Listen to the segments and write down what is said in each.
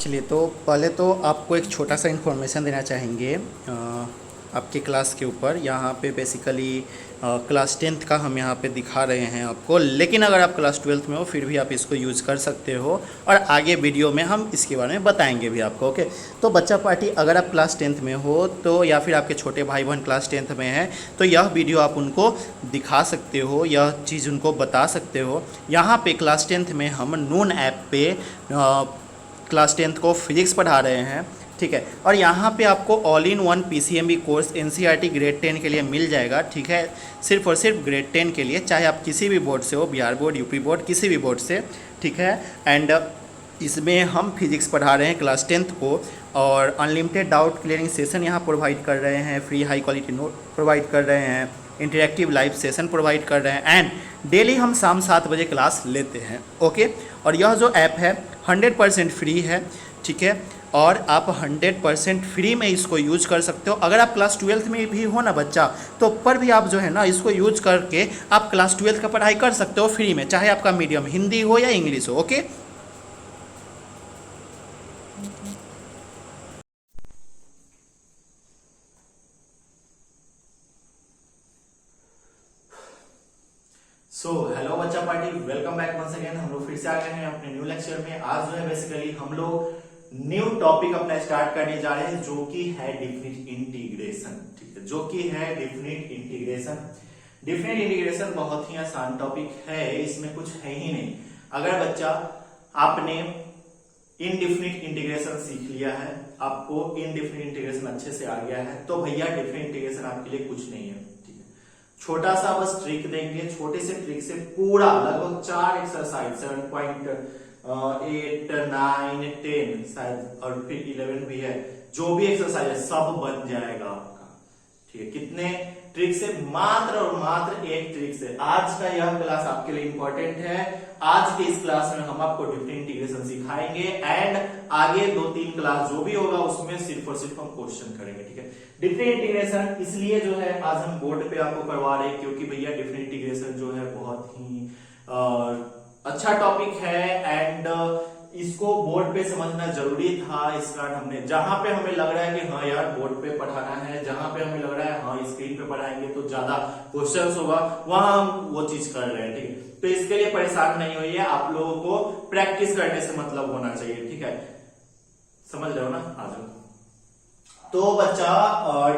चलिए, तो पहले तो आपको एक छोटा सा इन्फॉर्मेशन देना चाहेंगे आपके क्लास के ऊपर। यहाँ पे बेसिकली क्लास 10th का हम यहाँ पे दिखा रहे हैं आपको, लेकिन अगर आप क्लास 12th में हो फिर भी आप इसको यूज़ कर सकते हो, और आगे वीडियो में हम इसके बारे में बताएंगे भी आपको। ओके, तो बच्चा पार्टी, अगर आप क्लास 10th में हो तो, या फिर आपके छोटे भाई बहन क्लास 10th में हैं, तो यह वीडियो आप उनको दिखा सकते हो, यह चीज़ उनको बता सकते हो। यहाँ पे क्लास 10th में हम नून ऐप पे क्लास 10th को फिजिक्स पढ़ा रहे हैं, ठीक है। और यहाँ पे आपको all in one PCMB course NCERT grade 10 के लिए मिल जाएगा, ठीक है। सिर्फ और सिर्फ ग्रेड 10 के लिए, चाहे आप किसी भी बोर्ड से हो, बिहार बोर्ड, यूपी बोर्ड, किसी भी बोर्ड से, ठीक है। एंड इसमें हम फिजिक्स पढ़ा रहे हैं क्लास 10th को, और अनलिमिटेड डाउट क्लियरिंग सेशन यहाँ प्रोवाइड कर रहे हैं, free high quality note provide कर रहे हैं, इंटरेक्टिव लाइव सेशन प्रोवाइड कर रहे हैं, एंड डेली हम शाम 7 बजे क्लास लेते हैं। ओके, और यह जो ऐप है 100% फ्री है, ठीक है, और आप 100% फ्री में इसको यूज कर सकते हो। अगर आप क्लास 12th में भी हो ना बच्चा, तो पर भी आप जो है ना इसको यूज करके आप क्लास 12th का पढ़ाई कर सकते हो फ्री में, चाहे आपका मीडियम हिंदी हो या इंग्लिश हो। ओके, हेलो बच्चा party, welcome back once again. हम लोग फिर से आ गए हैं अपने न्यू लेक्चर में। आज जो है बेसिकली हम लोग न्यू टॉपिक अपना स्टार्ट करने जा रहे हैं, जो कि है डिफिनिट इंटीग्रेशन, ठीक है, जो कि है डिफिनिट इंटीग्रेशन। डिफिनिट इंटीग्रेशन बहुत ही आसान टॉपिक है, इसमें कुछ है ही नहीं। अगर बच्चा आपने इनडिफिनिट इंटीग्रेशन सीख लिया है, आपको इनडिफिनिट इंटीग्रेशन अच्छे से आ गया है, तो भैया डिफिनिट इंटीग्रेशन आपके लिए कुछ नहीं है। छोटा सा बस ट्रिक देंगे, छोटे से ट्रिक से पूरा लगभग 4 एक्सरसाइज 7.8 9 10 शायद और फिर 11 भी है, जो भी एक्सरसाइज है सब बन जाएगा आपका, ठीक है। कितने ट्रिक से? मात्र और मात्र एक ट्रिक से। आज का यह क्लास आपके लिए इंपॉर्टेंट है। आज के इस क्लास में हम आपको डिफरेंट इंटीग्रेशन सिखाएंगे, एंड आगे 2-3 क्लास जो भी होगा उसमें सिर्फ और सिर्फ हम क्वेश्चन करेंगे, ठीक है। डिफरेंट इंटीग्रेशन इसलिए जो है आज हम बोर्ड पे आपको करवा रहे हैं, क्योंकि भैया डिफरेंट इंटीग्रेशन जो है बहुत ही अच्छा टॉपिक है, एंड इसको बोर्ड पे समझना जरूरी था। इस कारण हमने, जहां पे हमें लग रहा है कि हाँ यार बोर्ड पे पढ़ाना है, जहां पे हमें लग रहा है हाँ स्क्रीन पे पढ़ाएंगे तो ज्यादा क्वेश्चंस होगा, वहां हम वो चीज कर रहे हैं, ठीक है। तो इसके लिए परेशान नहीं होइए, आप लोगों को प्रैक्टिस करने से मतलब होना चाहिए, ठीक है। समझ रहे हो ना? आ जाओ। तो बच्चा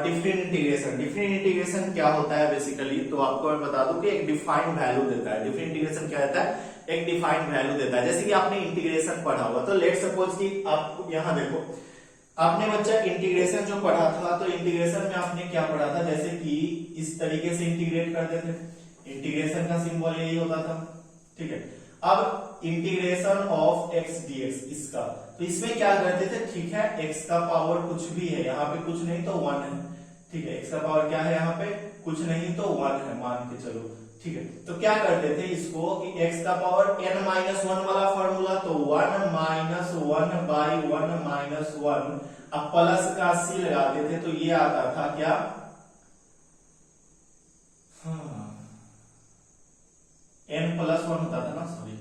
डिफरेंट इंटीग्रेशन क्या होता है बेसिकली, तो आपको मैं बता दूं कि एक डिफाइंड वैल्यू देता है। डिफरेंट इंटीग्रेशन क्या देता है? एक डिफाइंड वैल्यू देता है। जैसे कि आपने इंटीग्रेशन पढ़ा हुआ, तो लेट सपोज कि आप यहां देखो, आपने बच्चा इंटीग्रेशन जो पढ़ा था, तो इंटीग्रेशन में आपने क्या पढ़ा था, जैसे कि इस तरीके से इंटीग्रेट कर देते, इंटीग्रेशन का सिंबल यही होता था, ठीक है। अब इंटीग्रेशन ऑफ x dx, इसका तो इसमें क्या करते थे, ठीक है, x का पावर कुछ भी है, यहाँ पे कुछ नहीं तो 1 है, ठीक है। x का पावर क्या है, यहाँ पे कुछ नहीं तो 1 है, मान के चलो, ठीक है। तो क्या करते थे इसको कि x का पावर n-1 वाला फॉर्मूला, तो 1 माइनस 1 बाई 1 माइनस 1, अब प्लस का c लगाते थे, तो ये आता था क्या, n+1 होता था ना, सॉरी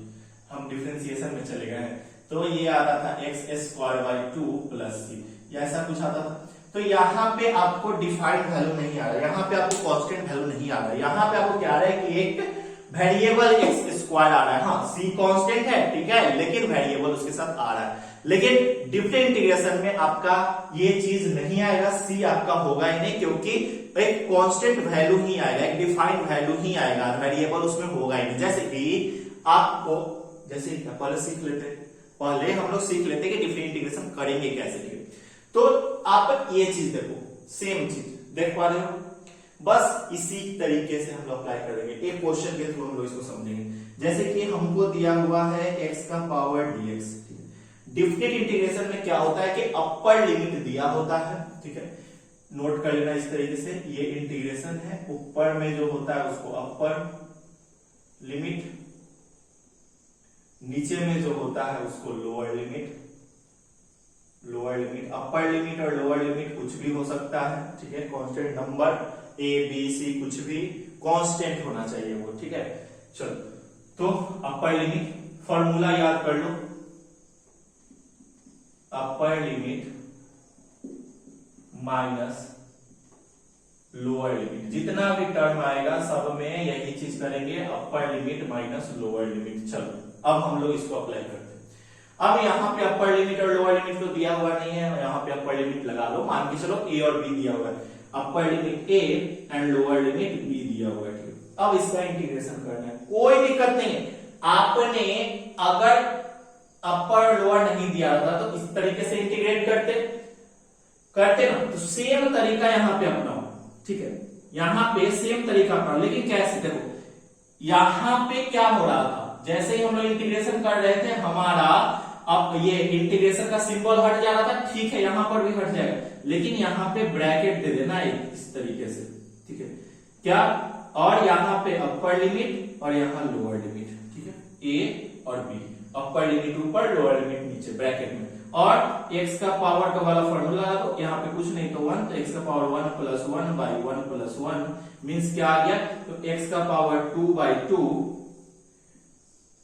हम डिफरेंशिएशन में चले गए हैं, तो ये आता था x² 2 प्लस c, ऐसा कुछ आता था। तो यहाँ पे आपको डिफाइंड वैल्यू नहीं आ रहा, यहाँ पे आपको कांस्टेंट वैल्यू नहीं आ रहा, यहाँ पे आपको क्या आ रहा है कि एक वेरिएबल x² आ रहा है। हाँ, c कांस्टेंट है, ठीक है, लेकिन वेरिएबल उसके साथ आ रहा है। लेकिन डिफरेंट इंटीग्रेशन में आपका ये चीज नहीं आएगा, c आपका होगा ही नहीं, क्योंकि एक कांस्टेंट वैल्यू ही आएगा, एक डिफाइंड वैल्यू ही आएगा, वेरिएबल उसमें होगा ही नहीं। जैसे कि आपको, जैसे पहले हम लोग सीख लेते कि डिफरेंट इंटीग्रेशन करेंगे कैसे, ठीक है। तो आप ये चीज देखो, सेम चीज देख पा रहे हो, बस इसी तरीके से हम लोग अप्लाई कर देंगे। एक क्वेश्चन के थ्रू हम लोग इसको समझेंगे। जैसे कि हमको दिया हुआ है x का पावर dx, ठीक है। डिफरेंट इंटीग्रेशन में क्या होता है कि अपर लिमिट दिया होता है, ठीक है, नोट कर लेना इस तरीके से, ये इंटीग्रेशन है, ऊपर में जो होता है उसको अपर लिमिट, नीचे में जो होता है उसको लोअर लिमिट। अपर लिमिट और लोअर लिमिट कुछ भी हो सकता है, ठीक है, constant number a b c कुछ भी कांस्टेंट होना चाहिए वो, ठीक है। चलो, तो अपर लिमिट फॉर्मूला याद कर लो, upper limit minus lower limit. जितना भी टर्म आएगा सब में यही चीज करेंगे, upper limit minus lower limit. चलो अब हम लोग इसको अप्लाई करते हैं। अब यहाँ पे अपर लिमिट और लोअर लिमिट तो दिया हुआ नहीं है, यहाँ पे अपर लिमिट लगा लो। मान के चलो ए और बी दिया हुआ है, upper limit A and lower limit B दिया हुआ है। ठीक, अब इसका इंटीग्रेशन करना है, कोई दिक्कत नहीं है। आपने अगर अपर लोअर नहीं दिया था तो इस तरीके से इंटीग्रेट करते ना, तो सेम तरीका यहाँ पे अपनाओ। ठीक है, यहाँ पे सेम तरीका अपनाओ, लेकिन कैसे? देखो यहाँ पे क्या हो रहा था, जैसे ही हम लोग इंटीग्रेशन कर रहे थे हमारा अब ये इंटीग्रेशन का सिंबल हट जा रहा था। ठीक है, यहां पर भी हट जाएगा, लेकिन यहाँ पे ब्रैकेट दे देना इस तरीके से। ठीक है, क्या? और यहाँ पे अपर लिमिट और यहाँ लोअर लिमिट। ठीक है, ए और बी, अपर लिमिट ऊपर, लोअर लिमिट नीचे ब्रैकेट में। और x का पावर का वाला फॉर्मूला है, तो यहाँ पे कुछ नहीं तो 1, तो x का power 1 plus 1 by 1 plus 1 means क्या आ गया? तो x का power 2 by 2,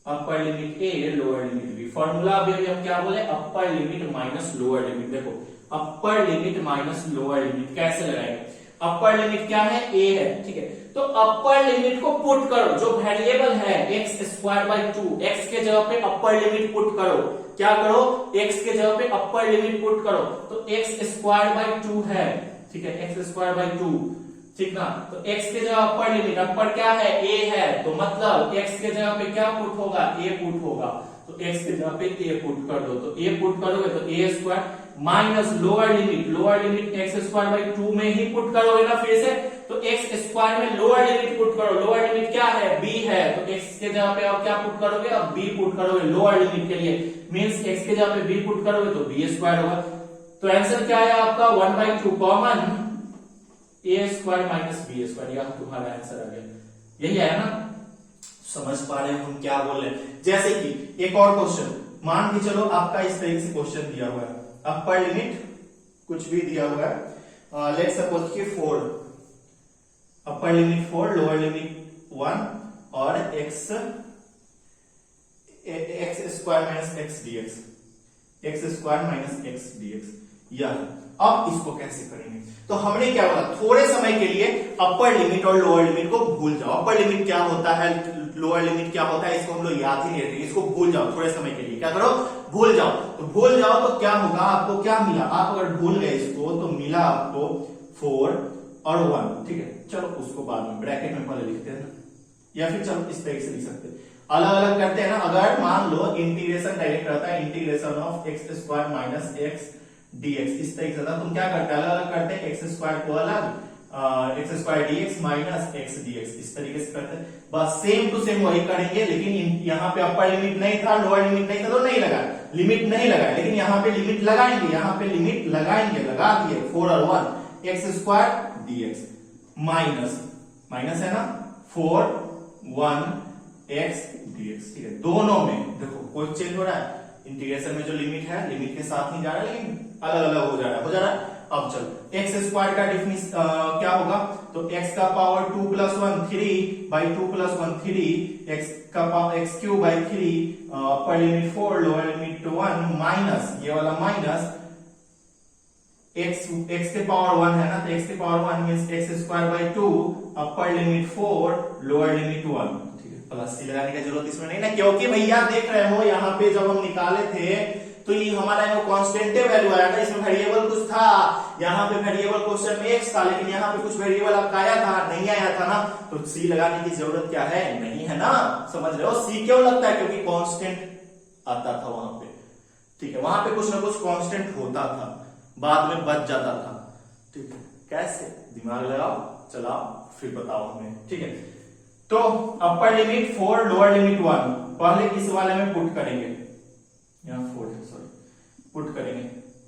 upper limit a lower limit b। Formula अभी हम क्या बोले? Upper limit minus lower limit. देखो upper limit minus lower limit कैसे लगाएंगे? अपर लिमिट क्या है? a है। ठीक है, तो अपर लिमिट को पुट करो, जो वेरिएबल है x स्क्वायर बाई 2, x के जगह पे अपर लिमिट पुट करो। क्या करो? x के जगह पे अपर लिमिट पुट करो, तो x स्क्वायर बाई 2 है। ठीक है, x स्क्वायर बाई 2, ठीक ना? तो x के जगह अपर लिमिट, अपर क्या है? a है, तो मतलब x के जगह पे क्या पुट होगा? a पुट होगा, तो x के जगह पे a पुट कर दो। तो a पुट करोगे तो a square minus lower limit, lower limit x square by 2 में ही पुट करोगे ना फिर से, तो x स्क्वायर में लोअर लिमिट पुट करो। लोअर लिमिट क्या है? b है, तो x के जगह पे अब क्या पुट करोगे? अब b पुट करोगे लोअर लिमिट के लिए, मींस x के जगह पे b पुट करोगे तो b स्क्वायर होगा। तो आंसर क्या है आपका? 1/2 common a square minus b square, यह तुम्हारा आंसर आ गया। यही है ना? समझ पा रहे हैं हम क्या बोल रहे हैं? जैसे कि एक और क्वेश्चन मान के चलो, आपका इस तरीके से क्वेश्चन दिया हुआ है, अपर लिमिट कुछ भी दिया हुआ है, लेट्स सपोज कि 4, अपर लिमिट 4, लोअर लिमिट 1 और x square minus x dx, x square minus x dx। यह अब इसको कैसे करेंगे? तो हमने क्या बोला? थोड़े समय के लिए अपर लिमिट और लोअर लिमिट को भूल जाओ। अपर लिमिट क्या होता है, लोअर लिमिट क्या होता है, इसको हम लोग याद ही नहीं रखेंगे, इसको भूल जाओ थोड़े समय के लिए। क्या करो? भूल जाओ। तो भूल जाओ तो क्या होगा? आपको क्या मिला? आप अगर भूल गए इसको तो मिला आपको 4 और 1। ठीक है, चलो उसको बाद में ब्रैकेट में पहले लिखते हैं ना, या फिर चलो इस तरीके से लिख सकते हैं, अलग अलग करते हैं ना। अगर मान लो इंटीग्रेशन डायरेक्ट रहता है, integration of x square minus x dx, इस तरीके से था, तुम क्या करते हैं? अलग अलग करते हैं, x स्क्वायर को अलग, x square dx minus x dx, इस तरीके से करते हैं। बस सेम टू सेम वही करेंगे, लेकिन यहाँ पे अपर लिमिट नहीं था, लोअर लिमिट नहीं था, तो नहीं लगा, लिमिट नहीं लगाया, लेकिन यहाँ पे लिमिट लगाएंगे, यहाँ पे लिमिट लगाएंगे, लगा दिए 4 और 1, x square dx minus, minus है ना, 4 1 x dx। ठीक है, दोनों में देखो कोई चेंज हो रहा है, इंटीग्रेशन में जो लिमिट है लिमिट के साथ ही जा रहा है, लेकिन अलग अलग हो जा रहा है। अब चलो x स्क्वायर का डिफिनिशन क्या होगा? तो x का power 2 plus 1 3 by 2 plus 1 3, x का power x cube by 3, upper limit 4 lower limit 1 minus, ये वाला माइनस x के पावर 1 है ना, तो x के power 1 means x square by 2, upper limit 4 lower limit 1। ठीक है, प्लस सी लगाने की जरूरत इसमें नहीं ना, क्योंकि भैया देख रहे हो यहाँ पे जब हम निकाले थे तो ये हमारा कांस्टेंट वैल्यू आया था, इसमें वेरिएबल कुछ था, यहाँ पे वेरिएबल क्वेश्चन में x था, लेकिन यहाँ पे कुछ वेरिएबल आपका आया था, नहीं आया था ना, तो सी लगाने की जरूरत क्या है? नहीं है ना, समझ रहे हो? सी क्यों लगता है? क्योंकि कांस्टेंट आता था वहां पे। ठीक है, वहां पे कुछ ना कुछ कांस्टेंट होता था, बाद में बच जाता था। ठीक है, कैसे? दिमाग लगाओ, चलाओ, फिर बताओ हमें। ठीक है, तो अपर लिमिट 4 लोअर लिमिट 1, पहले इस वाले में पुट करेंगे, यहाँ 4 है, सॉरी, पुट करेंगे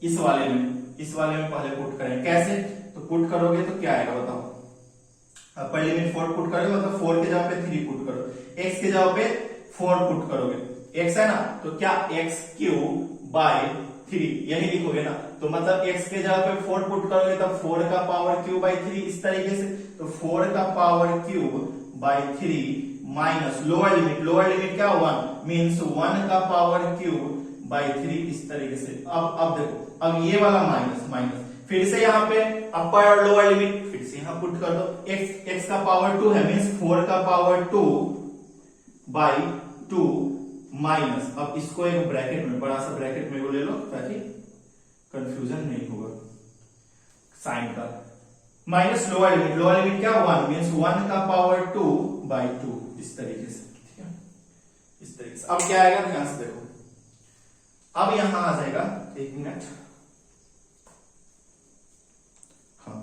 इस वाले में पहले पुट करेंगे। कैसे? तो पुट करोगे तो क्या आएगा बताओ? अपर लिमिट 4 पुट करोगे, मतलब 4 के जगह पे 3 पुट करो, x के जगह पे 4 पुट करोगे, x है ना, तो क्या x क्यूब बाई 3 यही लिखोगे ना, तो मतलब x के जगह पे 4 पुट करोगे तब 4 का पावर क्यूब बाई 3 इस तरीके से, तो 4 का power cube by 3 minus lower limit क्या 1 मींस 1 का पावर क्यूब बाई 3 इस तरीके से। अब देखो, अब ये वाला माइनस माइनस, फिर से यहाँ पे अपर और लोअर लिमिट फिर से यहाँ पुट कर दो। x का पावर 2 है, मीन्स 4 का पावर 2 बाई 2 माइनस, अब इसको एक ब्रैकेट में, बड़ा सा ब्रैकेट में वो ले लो ताकि कंफ्यूजन नहीं होगा साइन का, माइनस लोअर लिमिट क्या 1, मीन्स 1 का पावर 2 बाई 2 इस तरीके से, ठीक है, इस तरीके से। अब क्या आएगा ध्यान से देखो, अब यहां आ जाएगा, एक मिनट, हाँ,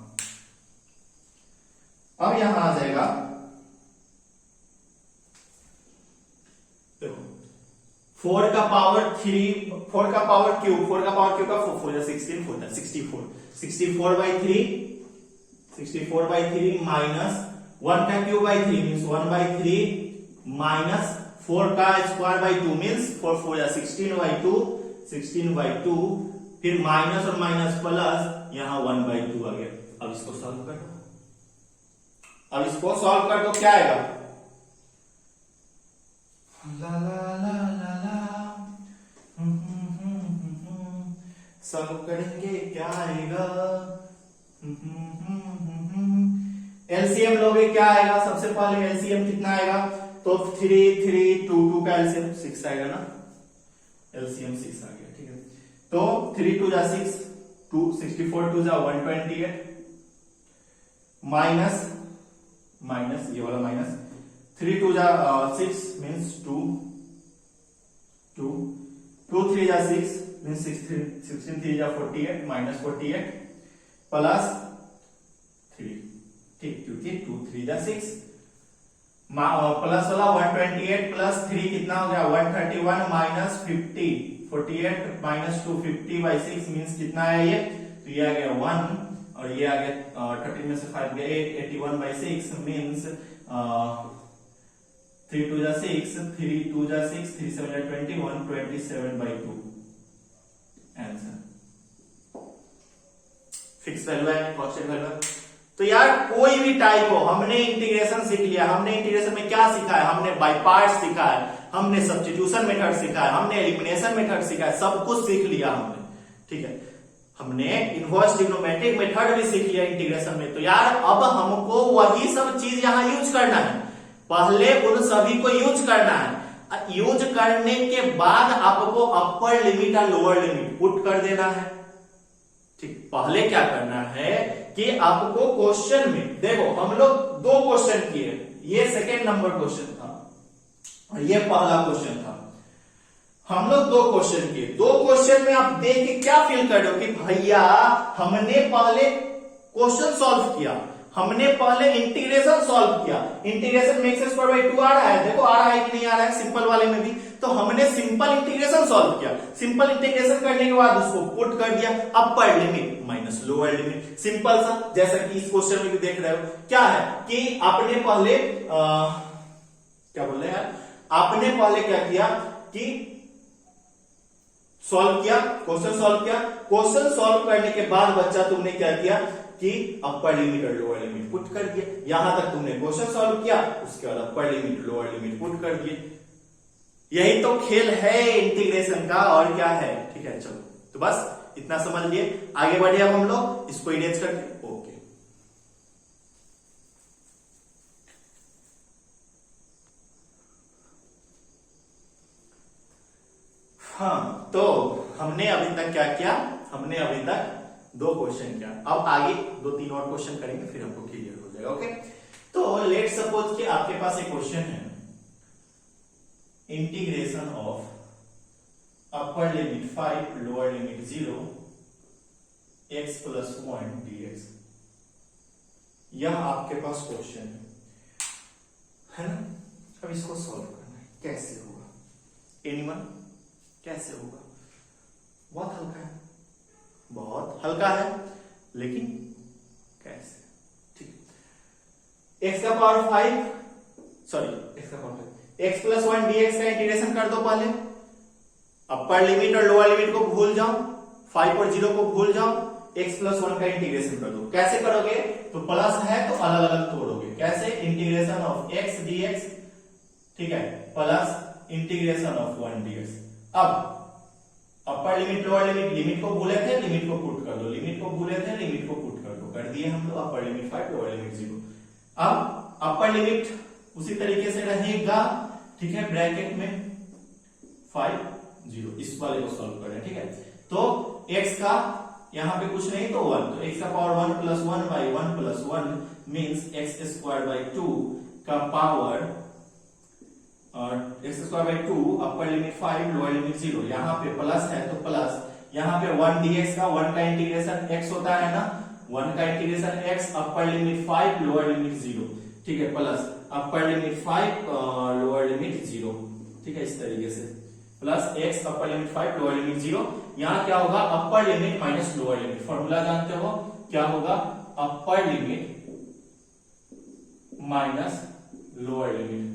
अब यहां आ जाएगा, देखो 4 का पावर 3, 4 का पावर क्यूब, 4 का पावर क्यूब का 4 16 होता है 64, 64 बाई 3, 64 बाई 3 माइनस 1 का cube by 3 means 1 by 3 minus 4 का स्क्वायर बाई 2 मीन्स 4 4 या 16 बाई 2, 16 बाई 2, फिर माइनस और माइनस प्लस, यहां 1 बाई 2 आ गया। अब इसको सॉल्व कर दो, अब इसको सॉल्व कर दो, क्या आएगा, ला ला ला ला ला, सॉल्व करेंगे क्या आएगा, एलसीएम लोगे क्या आएगा, सबसे पहले एलसीएम कितना आएगा, तो 3 3 2 2 का एलसीएम 6 आएगा ना, एलसीएम 6 आ गया, ठीक है, तो 3 2 जा 6, 2 64 2 जा 128 माइनस माइनस ये वाला माइनस 3 2 जा 6 मीन्स 2 2 2 3 जा 6 मीन्स 16 3 जा 48 माइनस 48 प्लस 3, ठीक, क्योंकि 2 3 जा 6 प्लस वाला 128 प्लस 3 कितना हो गया 131 माइनस 50, 48 माइनस 2 50 बाई 6 मीन्स कितना है ये, तो ये आ गया 1 और ये आ गया 30 में से 5 गया 8, 81 बाई 6 मीन्स 3 2 जा 6, 3 2 जा 6, 3 7 जा 21, 27 बाई 2 आंसर। फिक्स वैल्यू है, कांस्टेंट वैल्यू है। तो यार कोई भी टाइप हो, हमने इंटीग्रेशन सीख लिया, हमने इंटीग्रेशन में क्या सीखा है, हमने बाय पार्ट्स सीखा है, हमने सब्स्टिट्यूशन मेथड सीखा है, हमने एलिमिनेशन मेथड सीखा है, सब कुछ सीख लिया हमने, ठीक है, हमने इनवर्स ट्रिग्नोमेट्रिक मेथड भी सीख लिया इंटीग्रेशन में। तो यार अब हमको वही सब चीज यहां यूज करना है, पहले उन सभी को यूज करना है, यूज करने के बाद आपको अपर लिमिट और लोअर लिमिट पुट कर देना है, ठीक। पहले क्या करना है कि आपको क्वेश्चन में, देखो हम लोग 2 क्वेश्चन किए, ये सेकेंड नंबर क्वेश्चन था और ये पहला क्वेश्चन था, हम लोग 2 क्वेश्चन किए, 2 क्वेश्चन में आप देख के क्या फील कर रहे हो कि भैया हमने पहले क्वेश्चन सॉल्व किया, हमने पहले इंटीग्रेशन सॉल्व किया, इंटीग्रेशन में x स्क्वायर बाई 2 आ रहा है, देखो आ रहा है कि नहीं आ रहा है, सिंपल वाले में भी, तो हमने सिंपल इंटीग्रेशन सॉल्व किया, सिंपल इंटीग्रेशन करने के बाद उसको पुट कर दिया, अपर limit minus lower limit, simple सा, जैसा कि इस क्वेश्चन में भी देख रहे हो, क्या है कि आपने पहले क्या बोल रहे हैं यार, आपने पहले क्या किया कि सॉल्व किया, क्वेश्चन सॉल्व किया, क्वेश्चन सॉल्व करने के बाद बच्चा तुमने क्या किया कि अपर लिमिट और लोअर लिमिट पुट कर दिया, यहां तक तुमने क्वेश्चन सॉल्व किया, उसके बाद upper limit lower limit put कर दिए, यही तो खेल है इंटीग्रेशन का, और क्या है, ठीक है। चलो तो बस इतना समझ लिए, आगे बढ़े अब हम लोग इसको इरेज करके, ओके। हाँ, तो हमने अभी तक क्या किया, हमने अभी तक 2 क्वेश्चन किया, अब आगे 2-3 और क्वेश्चन करेंगे, फिर हमको क्लियर हो जाएगा, ओके। तो लेट सपोज कि आपके पास एक क्वेश्चन है, integration of upper limit 5 lower limit 0 x plus 1 dx, यह आपके पास क्वेश्चन है ना। अब इसको सॉल्व करना है, कैसे होगा, एनीवन, कैसे होगा, बहुत हल्का है, बहुत हल्का है, लेकिन कैसे, ठीक, x का पावर 5, सॉरी x का पावर 5, x प्लस 1 dx का इंटीग्रेशन कर दो पहले, अपर लिमिट और लोअर लिमिट को भूल जाओ, 5 और 0 को भूल जाओ, x प्लस 1 का इंटीग्रेशन कर दो, कैसे करोगे, तो प्लस है तो अलग अलग तोड़ोगे, कैसे, इंटीग्रेशन ऑफ x dx, ठीक है, प्लस इंटीग्रेशन ऑफ 1 dx। अब upper limit lower limit, limit को भूले थे लिमिट को पुट कर दो, लिमिट को भूले थे लिमिट को पुट कर दो, कर दिए हम लोग। Upper limit 5 lower limit 0। अब अपर लिमिट उसी तरीके से रहेगा, ठीक है, ब्रैकेट में 5 0, इस वाले को सॉल्व करें, ठीक है। तो x का यहां पे कुछ नहीं तो 1, तो x का power 1 plus 1 by 1 plus 1 means x square by 2 का power x square by 2 upper limit 5 lower limit 0, यहाँ पे प्लस है तो प्लस, यहाँ पे 1 dx का 1 का इंटीग्रेशन x होता है ना, 1 का integration x upper limit 5 lower limit 0, ठीक है, plus upper limit 5 lower limit 0, ठीक है, इस तरीके से plus x upper limit 5 lower limit 0। यहाँ क्या होगा, अपर limit minus lower limit, formula जानते हो क्या होगा, अपर लिमिट माइनस लोअर लिमिट,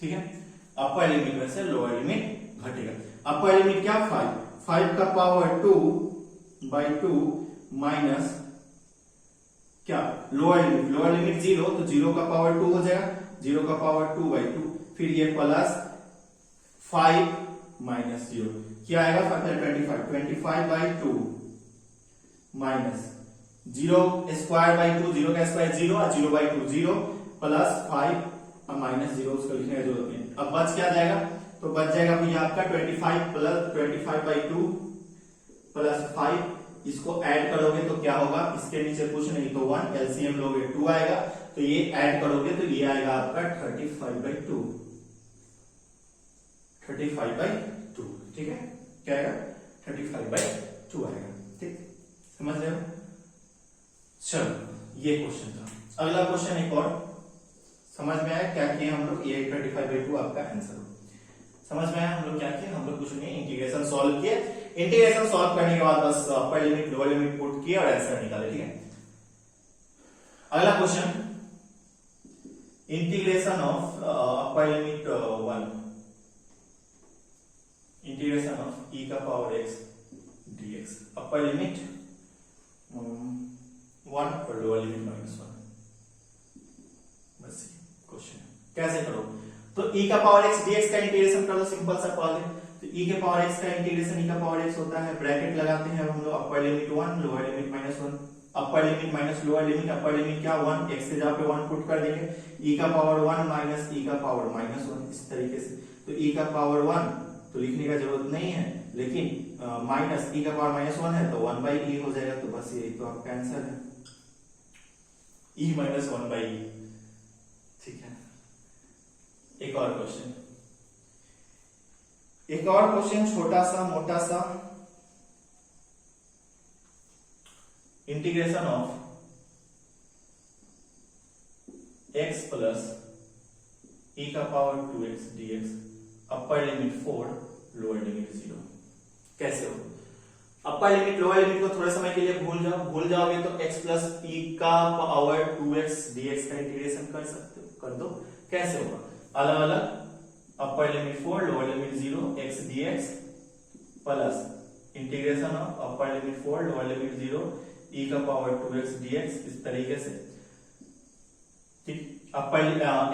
ठीक है, अपर लिमिट में से लोअर लिमिट घटेगा। अपर लिमिट क्या 5 का पावर 2 बाई 2 माइनस क्या लोअर लिमिट 0, तो 0 का पावर 2 हो जाएगा, 0 का पावर 2 बाई 2, फिर ये प्लस 5 माइनस 0 क्या आएगा, 25 बाई 2 माइनस 0 स्क्वायर बाई 2, 0 का स्क्वायर 0 और 0 बाई 2 0 प्लस 5 और माइनस 0, उसको लिखने की जरूरत नहीं। अब बच क्या जाएगा, तो बच जाएगा भैया आपका 25 प्लस 25 बाई 2 प्लस 5, इसको ऐड करोगे तो क्या होगा, इसके नीचे कुछ नहीं तो 1, एलसीएम लोगे 2 आएगा, तो ये ऐड करोगे तो ये आएगा आपका 35 बाई 2, 35 बाई 2, ठीक है, क्या आएगा 35 बाई 2 आएगा, ठीक, समझ रहे हो। चलो ये क्वेश्चन था। अगला क्वेश्चन एक और समझ में आया क्या किए हम लोग, ये 35 बाई 2 आपका आंसर हो। समझ में आया हम लोग क्या किए, हम लोग कुछ नहीं, इंटीग्रेशन सॉल्व किए, इंटीग्रेशन सॉल्व करने के बाद बस upper limit lower limit put किए और आंसर निकाले, ठीक है। अगला question, integration of upper limit 1, integration of e का power x dx, upper limit 1 और लोअर लिमिट -1, बस क्वेश्चन कैसे करो, तो e का पावर x dx का इंटीग्रेशन कर लो, सिंपल सा कॉल है, तो e के पावर x का इंटीग्रेशन e का पावर x होता है, ब्रैकेट लगाते हैं हम लोग, अपर लिमिट 1 लोअर लिमिट -1, अपर limit minus lower limit, upper limit क्या 1, x के जगह पे 1 पुट कर देंगे, e का पावर 1 माइनस e का पावर -1, इस तरीके से, तो e का पावर 1 तो लिखने का जरूरत नहीं है, लेकिन माइनस e का पावर -1 है तो 1 बाई e हो जाएगा, तो बस यही तो आपका आंसर है, e माइनस 1 बाई e, ठीक है। एक और क्वेश्चन, एक और क्वेश्चन छोटा सा मोटा सा, integration of x plus e का power 2x dx, upper limit 4 lower limit 0, कैसे हो, अपर लिमिट लोअर लिमिट को थोड़े समय के लिए भूल जाओगे तो x प्लस e का पावर 2x dx का इंटीग्रेशन कर सकते हो, कर दो, कैसे होगा, अलग अलग, upper limit 4 lower limit 0 x dx plus integration of upper limit 4 lower limit 0 e का पावर 2x dx, इस तरीके से, ठीक, अपर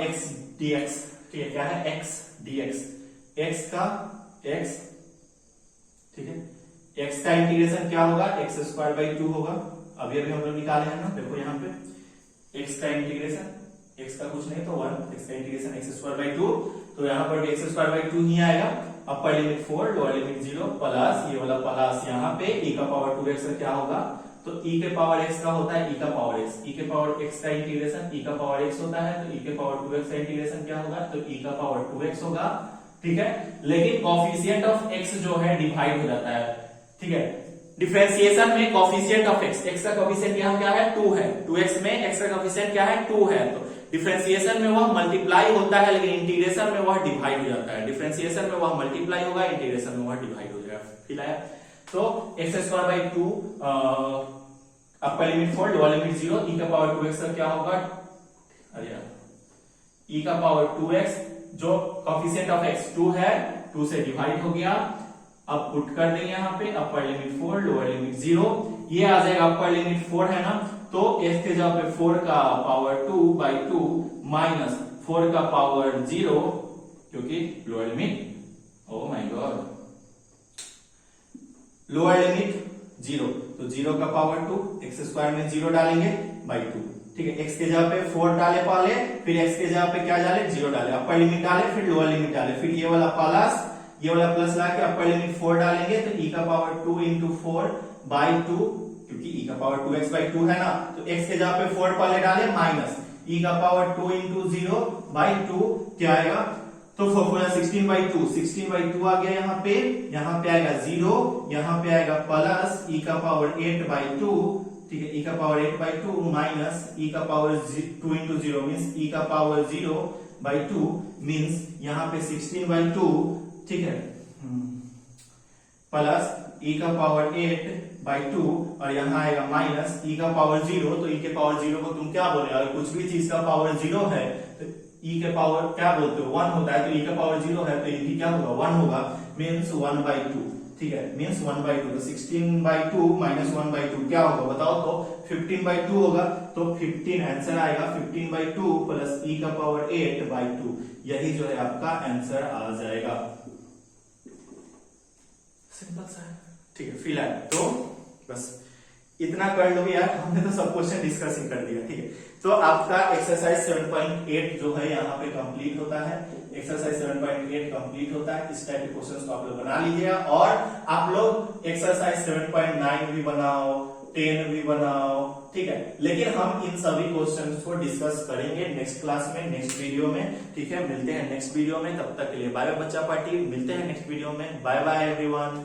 x dx, ठीक है, क्या है x dx, x का x, ठीक है, x का इंटीग्रेशन क्या होगा, x स्क्वायर बाई 2 होगा, अभी हम लोग निकाले हैं ना, देखो यहाँ पे x का इंटीग्रेशन, x का कुछ नहीं तो 1, x का इंटीग्रेशन x स्क्वायर बाई 2, तो यहाँ पर x स्क्वायर बाई 2 ही आएगा, upper limit 4 lower limit 0 plus ये वाला प्लस यहाँ पे e का पावर 2x का क्या होगा, तो e के पावर x का होता है e का पावर x, e के पावर x का इंटीग्रेशन e का पावर x होता है, तो e के पावर 2x का इंटीग्रेशन क्या होगा, तो e का पावर 2x होगा, ठीक है, लेकिन कॉफिशिएंट ऑफ x जो है डिवाइड हो जाता है, ठीक है, डिफरेंशिएशन में कॉफिशिएंट ऑफ x का कॉफिशिएंट यहाँ क्या है 2 है, 2x में x का कॉफिशिएंट क्या है 2 है, तो डिफरेंशिएशन में वह मल्टीप्लाई होता है, लेकिन इंटीग्रेशन में वह डिवाइड हो जाता है, डिफरेंशिएशन में वह मल्टीप्लाई होगा, इंटीग्रेशन में वह डिवाइड हो जाएगा, ठीक है, तो x square by 2 upper limit 4 lower limit 0 e का पावर 2x का क्या होगा, अरे यार e का पावर 2x जो कॉफिशिएंट ऑफ x 2 है, 2 से डिवाइड हो गया, अब पुट कर देंगे यहाँ पे अपर लिमिट 4 लोअर लिमिट 0, ये आ जाएगा अपर लिमिट 4 है ना, तो x के जगह पे 4 का पावर 2 बाई 2 माइनस 4 का पावर 0 क्योंकि lower limit, oh my God, lower limit 0, तो 0 का पावर 2, एक्स स्क्वायर में 0 डालेंगे बाई 2, ठीक है। एक्स के जगह पे 4 डाले पहले, फिर एक्स के जगह पे क्या डाले 0 डाले, अपर लिमिट डाले, फिर लोअर लिमिट डाले, फिर ये वाला प्लस, ये वाला प्लस लाके अपर लिमिट 4 डालेंगे, तो e का पावर 2 इंटू 4 बाई 2, क्योंकि e का पावर 2x बाई 2 है ना, तो x के जगह पे 4 पहले डाले माइनस e का पावर 2 इंटू 0 बाई 2 क्या आएगा, तो 16 बाई 2, 16 बाई 2 आ गया यहाँ पे आएगा 0, यहाँ पे आएगा प्लस e का पावर 8 बाई 2, ठीक है, e का पावर 8 बाई 2 माइनस e का पावर 2 इंटू 0 मीन्स e का पावर 0 बाई 2 मीन्स यहाँ पे 16 बाई 2, ठीक है, प्लस e का पावर 8 बाई 2 और यहाँ आएगा माइनस e का पावर 0, तो e के पावर 0 को तुम क्या बोले, अगर कुछ भी चीज का पावर 0 है तो e के पावर क्या बोलते हो 1 होता है, तो e का पावर 0 है तो e भी क्या होगा 1 होगा, मीन्स 1 बाई 2, ठीक है, मीन्स 1 बाई 2, तो 16 बाई 2 माइनस 1 बाई 2 क्या होगा बताओ, तो 15 बाई 2 होगा, तो 15 आंसर आएगा 15 बाई 2 प्लस e का पावर 8 बाई 2, यही जो है आपका आंसर आ जाएगा, सिंपल सा है, ठीक है। फिलहाल तो बस इतना कर लो यार, हमने तो सब क्वेश्चन डिस्कसिंग कर दिया, ठीक है। तो आपका एक्सरसाइज 7.8 जो है यहाँ पे कंप्लीट होता है, एक्सरसाइज 7.8 कंप्लीट होता है। इस टाइप के क्वेश्चंस को आप लोग बना लीजिएगा और आप लोग एक्सरसाइज 7.9 भी बनाओ, 10 भी बनाओ, ठीक है। लेकिन हम इन सभी क्वेश्चंस को डिस्कस करेंगे नेक्स्ट क्लास में, नेक्स्ट वीडियो में, ठीक है। मिलते हैं नेक्स्ट वीडियो में, तब तक के लिए बाय बाय बच्चा पार्टी, मिलते हैं नेक्स्ट वीडियो में, बाय बाय एवरीवन।